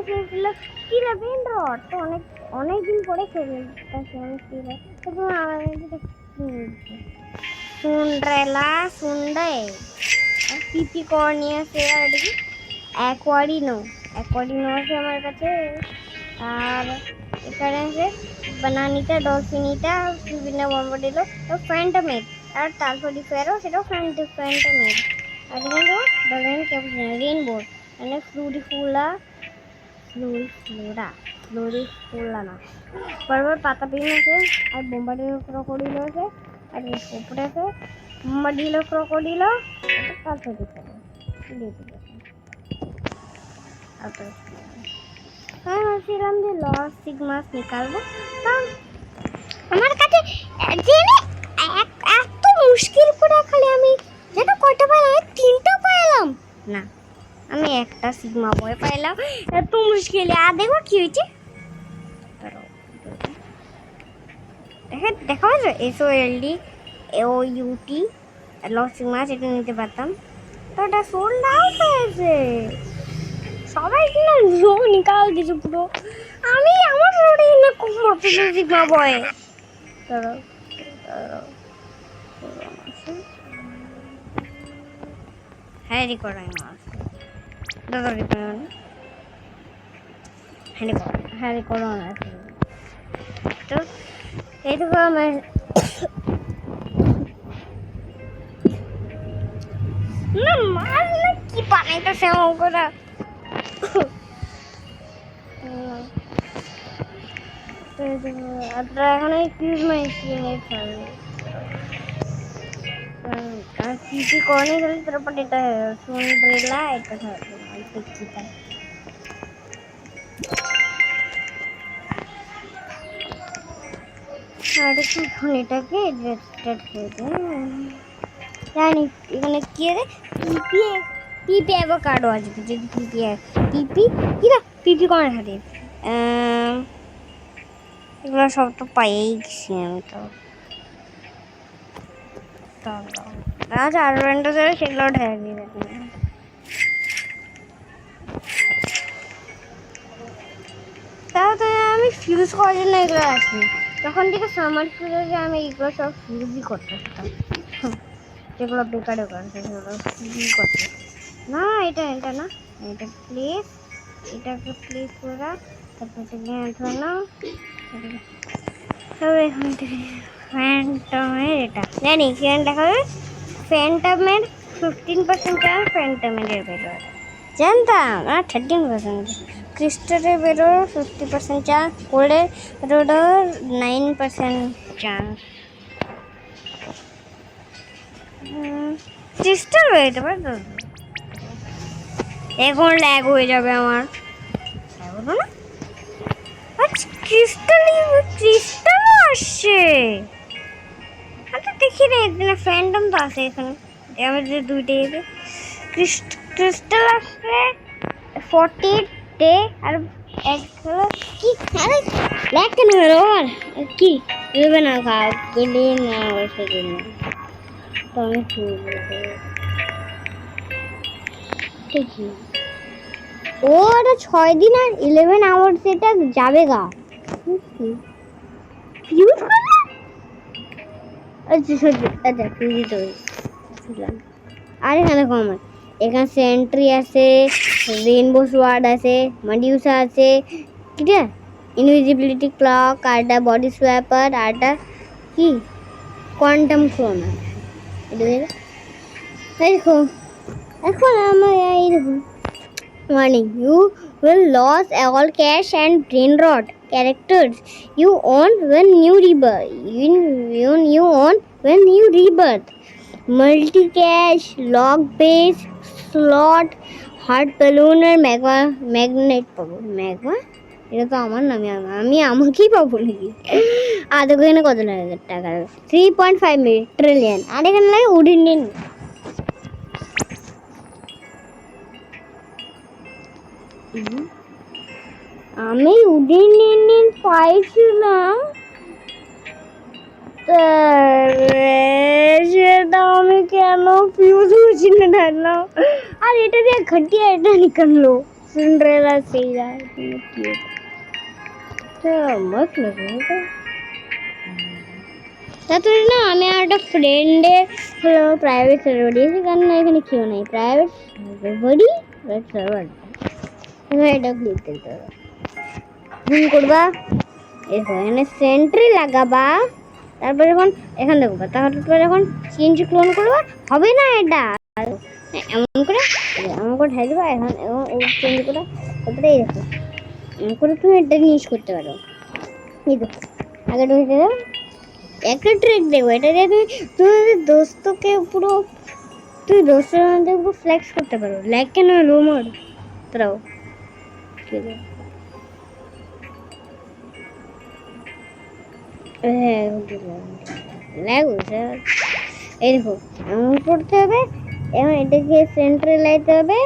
খেলছিল কি রে পেন রড, তো অনেক দিন পরে খেলতেছি আমি কি রে, তখন আমার সুন্ড্রেলা সুন্ডে আর পিপি কর্নিয়াসে আর এটা কি অ্যাকোয়ারিনো আছে আমার কাছে। আর এখানে আছে বানানিটা, ডলফিনিটা, বিভিন্ন বম্বডিলো, ফ্যান্টামেট আর তালফোডিফেরো, সেটাও ফ্যান্টামেট। আর এখানে তো ডলফিন ক্যাপুচিনো রেইনবো মানে ফ্লুরিফুলা না বড় পাতা পিন আছে। আর বোম্বাডিলো ক্রোকোডিলো আছে। আর উপরে আছে বোম্বাডিলো ক্রোকোডিলো, তালফোডিফেরো। আমি ভাবছিলাম যে লস সিগমাস নিকালবো, তা আমার কাছে জেনে এত মুশকিল করে খালি আমি যেন কয়টা পাইলাম, 3টা পাইলাম না, আমি একটা সিগমা বয় পাইলাম, এত মুশকিল। আর দেখো কি হয়েছে, দেখা হয়েছে SOLD AOUT লস সিগমাস, এটা নিতে পারতাম, তো এটা সোল্ড আউট হয়েছে। সবাই কিনা লো নিকাল দিছে পুরো, আমি আমার রোডে না করতে সিগমা বয়। হ্যাঁ রিকর্ডিং আছে দাদা, রিকর্ডিং আছে। তো এইটুকু আমার না মার না কি বানাইতেছে অঙ্কটা। আপনারা এখন কিউজ মাই স্ক্রিনে খাবে আর পিপি কর্নে গেলে তারপর এটা সুন্ড্রেলা, এটা থাকবে পিকিটা। আর এখন এটাকে রেজিস্টার করে দেয় জানি এখানে কি রে পিপি অ্যাভোকাডো আসবে, যদি পিপি কিরা পিপি কর্নে খাবে। এগুলো সব তো পাইয়েই গেছি আমি, তো আচ্ছা আর রেন্ডো যাবে সেগুলো ঢেকে দিয়ে দেবে। তাও তো আমি ফিউজ করার জন্য এগুলো আসি, তখন থেকে সামার ফিউজে আমি এগুলো সব ফিউজই করতেছিলাম, যেগুলো বেকারে করছে সেগুলো ফিউজই করতে না। এটা না, এটা প্লেস, এটাকে প্লেস করা, তারপর ধরে নাও। তবে এখান থেকে ফ্যান্টমের এটা জানি সেখানে দেখা যাবে ফ্যান্টমের 15% চান্স ফ্যান্টমের বেরোয়, জানতাম না 13%। ক্রিস্টালের বেরোর 50% চান্স, গোল্ডের বেরোর 9% চান্স। ক্রিস্টাল বেরোতে পারে তো, এখন ল্যাগ হয়ে যাবে আমার, না আচ্ছা ক্রিস্টালও আসছে। আচ্ছা দেখি রে এখানে ফ্যান্টম তো আছে, এখানে আমাদের দুইটাই ক্রিস্টাল আসছে 40 ডে। আর এক হলো কি আরে ল্যাগ কেন হলো আর কি দেবে না খাও গেলে না সেজন্য তো আমি দেখি ও এটা 6 দিন আর 11 আওয়ার্স এটা যাবে গা ইউজ করলে। আচ্ছা ফিউজ তো আর এখানে কম এখানে সেন্ট্রি আছে, রেইনবো সোয়ার্ড আছে, মেডুসা আছে, ঠিক আছে, ইনভিজিবিলিটি ক্লক, আরটা বডি সোয়াপার, আরটা কি কোয়ান্টাম ক্রোন আছে। এটা দেখো এখন আমার এই দেখো warning, you will lose all cash and brain rot characters you own when you rebirth. Multi-cash, log-based, slot, heart balloon R magnet পাবো। ম্যাগমা এটা তো আমার নামে, আমি আমাকেই পাবো নাকি। আর দেখো এখানে কত লাগে টাকা, 3.5 ট্রিলিয়ন। আর এখানে লাগে উডিন দিন। আমি উডিন পাইছিলাম, সেটা আমি কেন ফিউজ মেশিনে ঢাললাম, আর এটা দিয়ে ঘটিয়া এটা নিকাললো সিন্ড্রেলা সেই যায় কিউট তো মত লাগে তো তারপরে না আমি আর একটা ফ্রেন্ডে হলো প্রাইভেট সার্ভার দিয়েছি কারণ না এখানে কেউ নেই প্রাইভেট সার্ভারই প্রাইভেট সার্ভার এটা ক্লিক করতে হবে জুম করবা এখানে সেন্ট্রি লাগাবা তারপর যখন এখানে দেখবা তারপর যখন চেঞ্জ ক্লোন করবা হবে না এটা এমন করে ঢাই দেবা এখন চেঞ্জ করে তারপরে এই দেখো এমন করে তুমি এটা ইউজ করতে পারো এই দেখো আগে ঢুকে দাও একটা ট্রিক দেখো এটা দিয়ে তুমি দোস্তকে পুরো তুই দোস্তের মধ্যে পুরো ফ্লেক্স করতে পারো লাইক কেন লো মোড তোরাও হ্যাঁ এই দেখো এমন করতে হবে এবং এটাকে সেন্টারে লাইতে হবে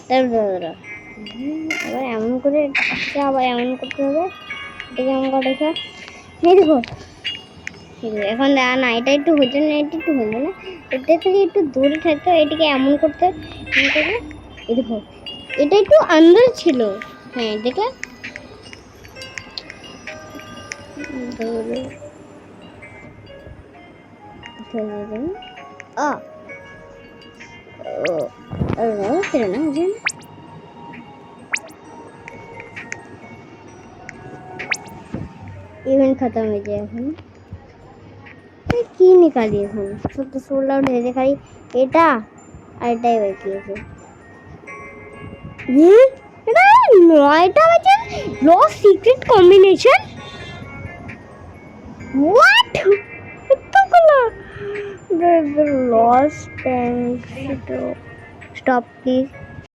তারপর আবার এমন করে আবার এমন করতে হবে এটাকে এমন করে এই দেখো এখন না এটা একটু হচ্ছে না এটা একটু হলো না এটা থেকে একটু দূরে থাকতে এটাকে এমন করতে এই দেখো এটা একটু আন্দাজ ছিল হ্যাঁ দেখলে इवेंट खत्म हो गया এখন কি নিকালি এখন শুধু সোল্ড আউট হয়ে খালি এটা আর এটাই বাকি আছে এটা নয়টা বাজে লো সিক্রেট কম্বিনেশন হোয়াট এতগুলো the lost and stop please